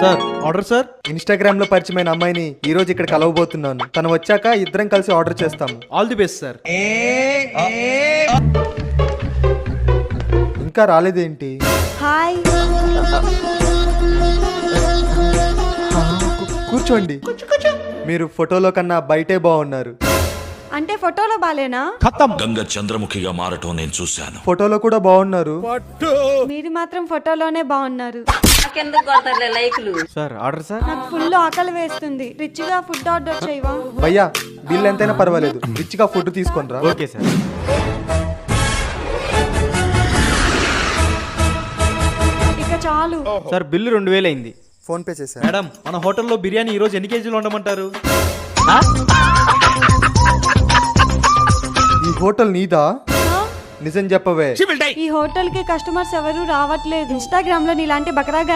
Sir order sir. Instagram లో పరిచయమైన అమ్మాయిని ఈ రోజు ఇక్కడ కలవబోతున్నాను. తను వచ్చాక ఇద్దరం కలిసి ఆర్డర్ చేస్తాము. All the best sir. ఇంకా రాలేదేంటి? హాయ్. కూర్చోండి. మీరు ఫోటోలో కన్నా బయటే బాగున్నారు. అంటే ఫోటోలో బాలేనా? గంగ చంద్రముఖిగా మారటం నేను చూశాను. ఫోటోలో కూడా బాగున్నారు. మీరు మాత్రం ఫోటోలోనే బాగున్నారు. Sir order sir. నాకు ఫుల్ ఆకలి వేస్తుంది. రిచ్ గా ఫుడ్ ఆర్డర్ చేయవా? భయ్యా బిల్ ఎంతైనా పర్వాలేదు, రిచ్ గా ఫుడ్ తీసుకొని రా. Okay sir. ఇక చాలు. సార్ బిల్లు 2000 అయింది. ఫోన్ పే చేశా. మేడం మన హోటల్లో బిర్యానీ ఈ రోజు ఎన్ని కేజీలు ఉండమంటారు? ఈ హోటల్ నీదా? నిజం చెప్పవే. ఈ హోటల్ కి కస్టమర్స్ ఎవరు రావట్లేదు. ఇన్స్టాగ్రామ్ లో నీలాంటి బకరాగా